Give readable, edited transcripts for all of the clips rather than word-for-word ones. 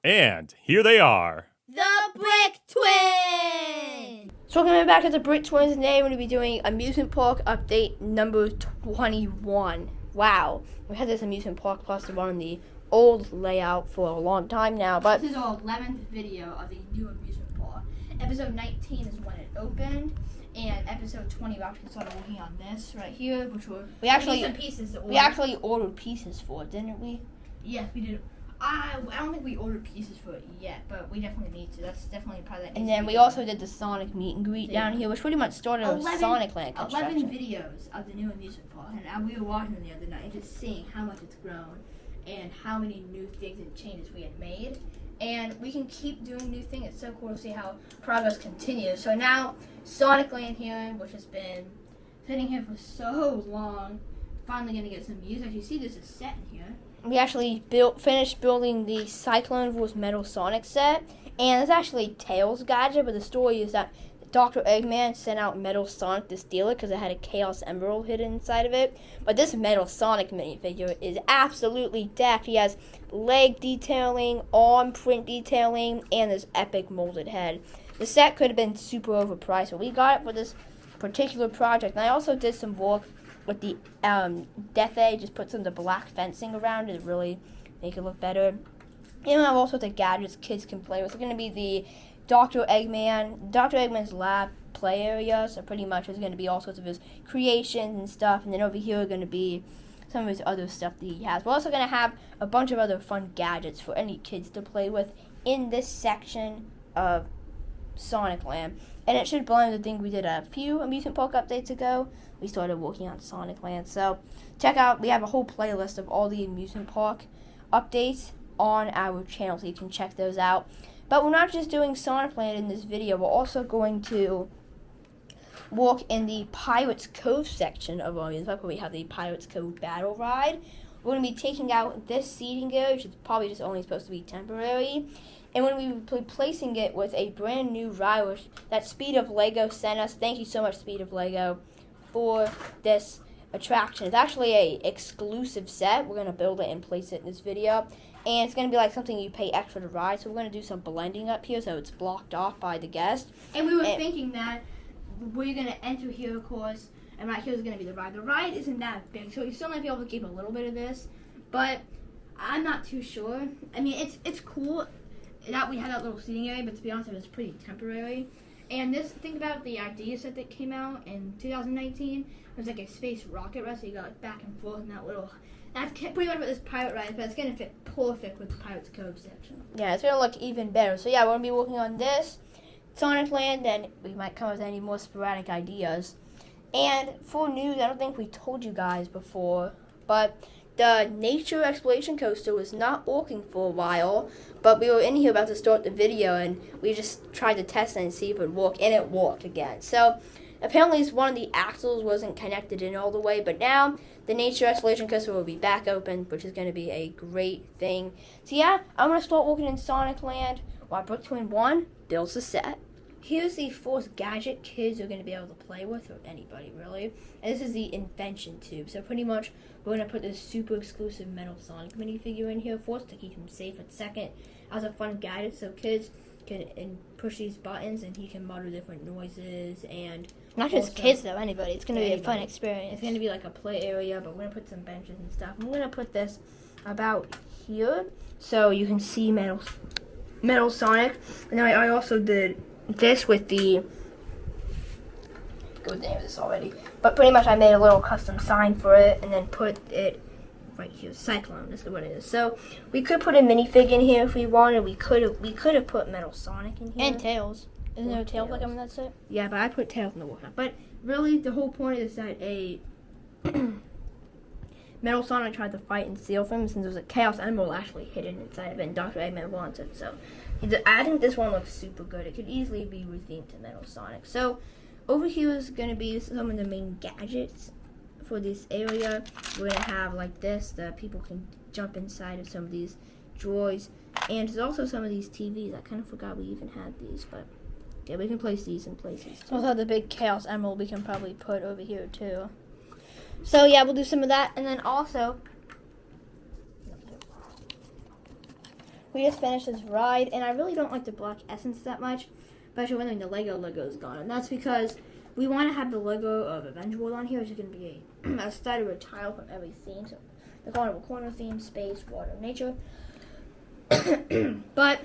And here they are. The Brick Twins! So welcome back to the Brick Twins. Today we're going to be doing amusement park update number 21. Wow, we had this amusement park plus the one in the old layout for a long time now, but this is our 11th video of the new amusement park. Episode 19 is when it opened, and episode 20 we actually started working on this right here, which were some pieces. We actually ordered pieces for it, didn't we? Yes, we did. I don't think we ordered pieces for it yet, but we definitely need to. That's definitely part of that. And then we also did the Sonic meet and greet down here, which pretty much started with Sonic Land construction. 11 videos of the new amusement park, and we were watching them the other night and just seeing how much it's grown and how many new things and changes we had made. And we can keep doing new things. It's so cool to see how progress continues. So now, Sonic Land here, which has been sitting here for so long, finally going to get some use. As you see, there's a set in here. We actually finished building the Cyclone Rules Metal Sonic set, and it's actually Tails gadget, but the story is that Dr. Eggman sent out Metal Sonic to steal it because it had a Chaos Emerald hidden inside of it. But this Metal Sonic minifigure is absolutely decked. He has leg detailing, arm print detailing, and this epic molded head. The set could have been super overpriced, but we got it for this particular project. And I also did some work with the Death Egg, just put some of the black fencing around it to really make it look better. And we have all sorts of gadgets kids can play with. It's going to be the Dr. Eggman's lab play area, so pretty much there's going to be all sorts of his creations and stuff, and then over here are going to be some of his other stuff that he has. We're also going to have a bunch of other fun gadgets for any kids to play with in this section of Sonic Land. And it should blend the thing we did a few amusement park updates ago. We started working on Sonic Land. So check out, we have a whole playlist of all the amusement park updates on our channel, so you can check those out. But we're not just doing Sonic Land in this video. We're also going to walk in the Pirates Cove section of our amusement park, where we have the Pirates Cove Battle Ride. We're going to be taking out this seating area, which is probably just only supposed to be temporary. And when we be replacing it with a brand new ride that Speed of Lego sent us. Thank you so much, Speed of Lego, for this attraction. It's actually a exclusive set. We're going to build it and place it in this video. And it's going to be like something you pay extra to ride. So we're going to do some blending up here so it's blocked off by the guest. And we were thinking that we're going to enter here, of course, and right here is going to be the ride. The ride isn't that big, so you still might be able to keep a little bit of this. But I'm not too sure. I mean, it's cool that we have that little seating area, but to be honest, it's pretty temporary. And think about the idea set that came out in 2019. It was like a space rocket ride, so you got like back and forth in that little. That's pretty much what this pirate ride is, but it's going to fit perfect with the Pirates Cove section. Yeah, it's going to look even better. So yeah, we're going to be working on this Sonic Land, and we might come up with any more sporadic ideas. And for news, I don't think we told you guys before, but the Nature Exploration Coaster was not working for a while, but we were in here about to start the video, and we just tried to test it and see if it would work, and it worked again. So apparently one of the axles wasn't connected in all the way, but now the Nature Exploration Coaster will be back open, which is going to be a great thing. So yeah, I'm going to start working in Sonic Land while Brick Twin 1 builds the set. Here's the fourth gadget kids are going to be able to play with, or anybody really. And this is the Invention Tube. So pretty much we're going to put this super exclusive Metal Sonic minifigure in here first to keep him safe at second as a fun gadget, so kids can push these buttons and he can mutter different noises. And not just kids though, anybody. It's going to be a fun experience. It's going to be like a play area, but we're going to put some benches and stuff. And we're going to put this about here so you can see Metal Sonic. And then I also did this with the good name of this already, but pretty much I made a little custom sign for it and then put it right here. Cyclone is what it is. So we could put a minifig in here if we wanted. We could have put Metal Sonic in here and Tails. Isn't there Tails like I'm in that set? Yeah, but I put Tails in the workshop. But really, the whole point is that a Metal Sonic tried to fight and steal from him, since there was a Chaos Emerald actually hidden inside of it, and Dr. Eggman wants it. So I think this one looks super good. It could easily be rethemed to Metal Sonic. So over here is going to be some of the main gadgets for this area. We're going to have like this, that people can jump inside of some of these drawers. And there's also some of these TVs. I kind of forgot we even had these, but yeah, we can place these in places too. Also the big Chaos Emerald we can probably put over here too. So yeah, we'll do some of that, and then also we just finished this ride, and I really don't like the black essence that much, especially when the logo is gone. And that's because we want to have the logo of Avengers World on here, which is going to be a side or a tile from every theme. So the corner theme, space, water, nature. But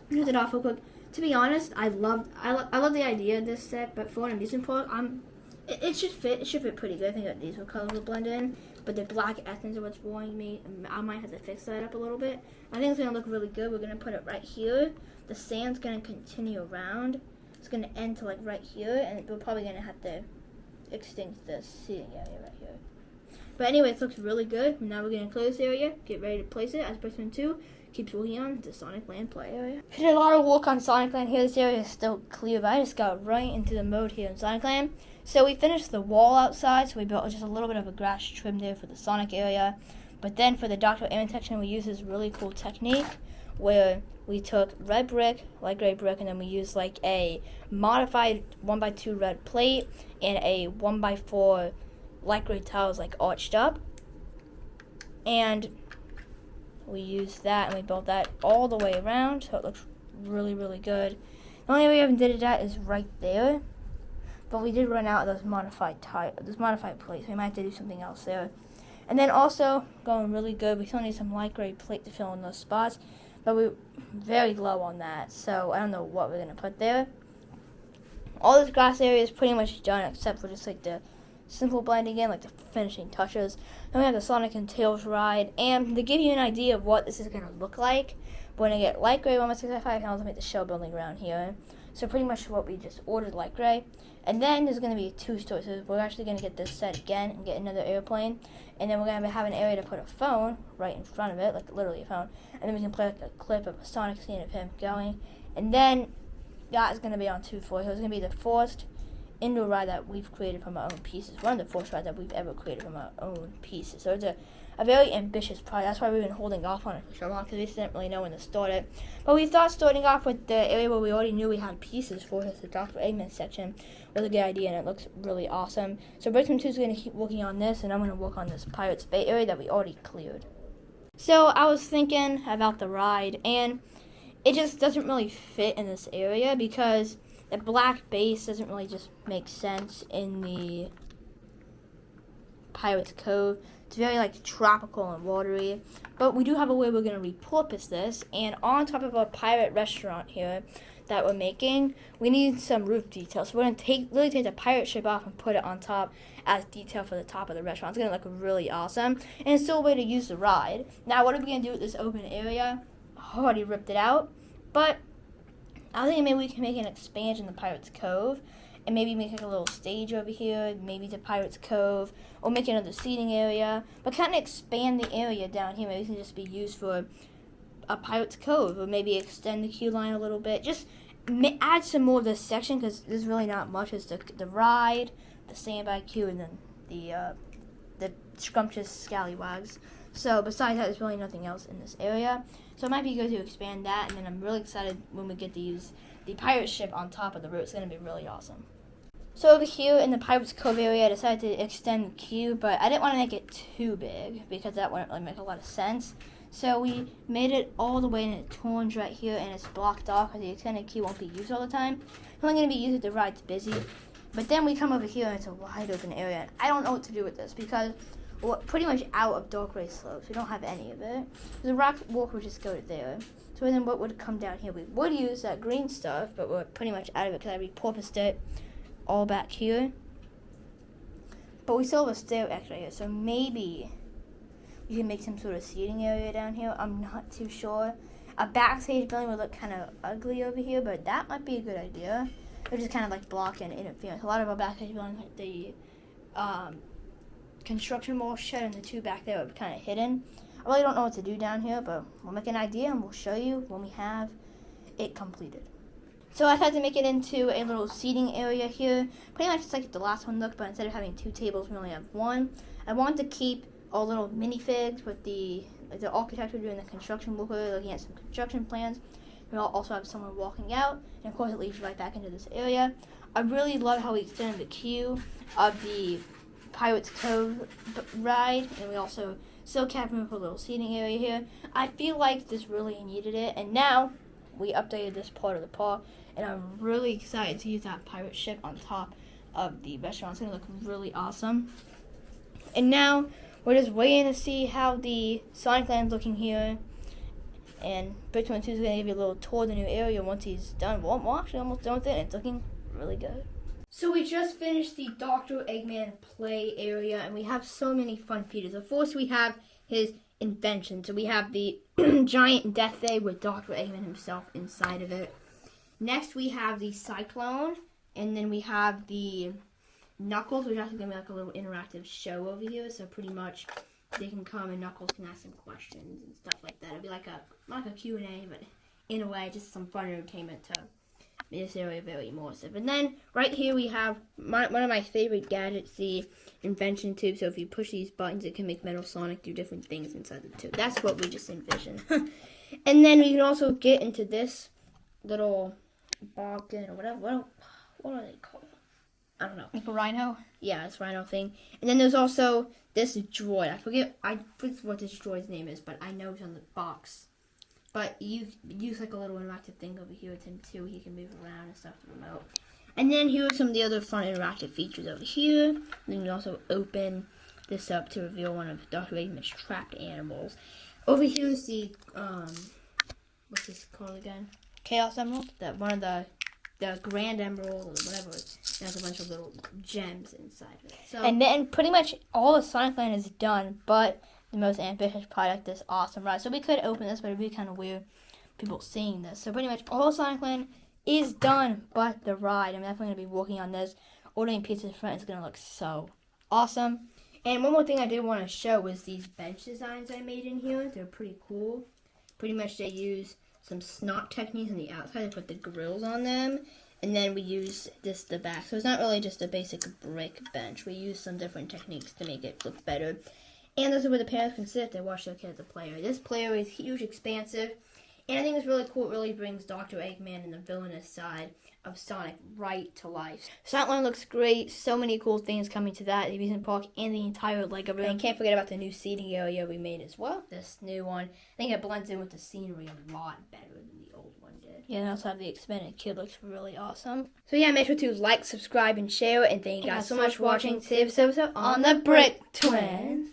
here's it off real quick. To be honest, I love the idea of this set, but for an amusement park, it should fit. It should fit pretty good. I think that these colors will blend in, but the black essence is what's worrying me. I might have to fix that up a little bit. I think it's gonna look really good. We're gonna put it right here. The sand's gonna continue around. It's gonna end to like right here, and we're probably gonna have to extinct the seating area right here. But anyway, it looks really good. Now we're gonna close this area, get ready to place it as Person 2 keeps working on the Sonic Land play area. We did a lot of work on Sonic Land here. This area is still clear, but I just got right into the mode here in Sonic Land. So we finished the wall outside, so we built just a little bit of a grass trim there for the Sonic area. But then for the Dr. Eggman section, we used this really cool technique where we took red brick, light gray brick, and then we used like a modified 1x2 red plate and a 1x4 light gray tiles like arched up. And we used that and we built that all the way around, so it looks really, really good. The only way we haven't did that is right there, but we did run out of those modified plates. We might have to do something else there. And then also going really good. We still need some light gray plate to fill in those spots, but we're very low on that, so I don't know what we're gonna put there. All this grass area is pretty much done except for just like the simple blending in, like the finishing touches. Then we have the Sonic and Tails ride, and to give you an idea of what this is going to look like, we're going to get light gray 1x6x5 panels to make the shell building around here. So pretty much what we just ordered, light gray. And then there's going to be 2 stores. So we're actually going to get this set again and get another airplane. And then we're going to have an area to put a phone right in front of it, like literally a phone. And then we can play like a clip of a Sonic scene of him going. And then that is going to be on 2 floors. So it's going to be the first indoor ride that we've created from our own pieces. One of the first rides that we've ever created from our own pieces. So it's a very ambitious project. That's why we've been holding off on it for so long, because we didn't really know when to start it. But we thought starting off with the area where we already knew we had pieces for us, the Dr. Eggman section, was a good idea, and it looks really awesome. So Brisbane 2 is going to keep working on this, and I'm going to work on this Pirates Bay area that we already cleared. So I was thinking about the ride, and it just doesn't really fit in this area because the black base doesn't really just make sense in the Pirates Cove. It's very like tropical and watery. But we do have a way we're going to repurpose this. And on top of our pirate restaurant here that we're making, we need some roof details. So we're going to literally take the pirate ship off and put it on top as detail for the top of the restaurant. It's going to look really awesome. And it's still a way to use the ride. Now what are we going to do with this open area? I already ripped it out. But I think maybe we can make an expansion in the Pirates Cove and maybe make like a little stage over here, maybe the Pirates Cove, or make another seating area, but kind of expand the area down here. Maybe it can just be used for a Pirates Cove, or maybe extend the queue line a little bit. Just add some more of this section, because there's really not much. It's the ride, the standby queue, and then the scrumptious scallywags. So besides that, there's really nothing else in this area. So it might be good to expand that, and then I'm really excited when we get to use the pirate ship on top of the route. It's going to be really awesome. So over here in the Pirates Cove area, I decided to extend the queue, but I didn't want to make it too big because that wouldn't really make a lot of sense. So we made it all the way, and it turns right here, and it's blocked off because the extended queue won't be used all the time. It's only going to be used if the ride's busy. But then we come over here, and it's a wide open area. And I don't know what to do with this because we're pretty much out of Dark Ray slopes. We don't have any of it. The rock walk would just go to there. So then what would come down here? We would use that green stuff, but we're pretty much out of it because I repurposed it all back here. But we still have a stair extra here, so maybe we can make some sort of seating area down here. I'm not too sure. A backstage building would look kind of ugly over here, but that might be a good idea. It would just kind of like block and interference. A lot of our backstage buildings, like the construction wall shed and the 2 back there, are kind of hidden. I really don't know what to do down here, but we'll make an idea and we'll show you when we have it completed. So I tried to make it into a little seating area here, pretty much just like the last one looked, but instead of having 2 tables, we only have 1. I wanted to keep all little minifigs with the architect doing the construction worker, looking at some construction plans. We'll also have someone walking out, and of course it leads right back into this area. I really love how we extended the queue of the Pirates Cove ride, and we also So kept room for a little seating area here. I feel like this really needed it, and now we updated this part of the park, and I'm really excited to use that pirate ship on top of the restaurant. It's gonna look really awesome. And now we're just waiting to see how the Sonic Land's looking here. And Brit22 is going to give you a little tour of the new area once he's done. Well, we're actually almost done with it, and it's looking really good. So we just finished the Dr. Eggman play area, and we have so many fun features. Of course, we have his invention. So we have the giant death egg with Dr. Eggman himself inside of it. Next, we have the Cyclone, and then we have the Knuckles, which is actually going to be like a little interactive show over here. So pretty much they can come and Knuckles can ask some questions and stuff like that. It'll be like a Q&A, but in a way, just some fun entertainment to make this area very immersive. And then right here we have one of my favorite gadgets, the invention tube. So if you push these buttons, it can make Metal Sonic do different things inside the tube. That's what we just envisioned. And then we can also get into this little bargain or whatever. What are they called? I don't know. Like a rhino? Yeah, it's rhino thing. And then there's also this droid. I forget what this droid's name is, but I know it's on the box. But you use like a little interactive thing over here with him too. He can move around and stuff with the remote. And then here are some of the other fun interactive features over here. Then you also open this up to reveal one of Dr. Eggman's trapped animals. Over here is the what's this called again? Chaos Emerald? That one of the Grand Emerald or whatever. It has a bunch of little gems inside of it. So, And then pretty much all of Sonic Land is done, but the most ambitious project, this awesome ride. So we could open this, but it'd be kind of weird people seeing this. So pretty much all of Sonic Land is done, but the ride. I'm definitely going to be working on this. Ordering pizza in front is going to look so awesome. And one more thing I did want to show was these bench designs I made in here. They're pretty cool. Pretty much they use some snot techniques on the outside to put the grills on them. And then we use the back. So it's not really just a basic brick bench. We use some different techniques to make it look better. And this is where the parents can sit if they watch their kid at the play area. This play area is huge, expansive. And I think it's really cool. It really brings Dr. Eggman and the villainous side of Sonic right to life. Sonic Land looks great. So many cool things coming to that. The amusement park and the entire Lego room. And can't forget about the new seating area we made as well. This new one. I think it blends in with the scenery a lot better than the old one did. Yeah, and also have the expanded kid. Looks really awesome. So yeah, make sure to like, subscribe, and share. And thank you guys so much for watching today's episode on the Brick Twins.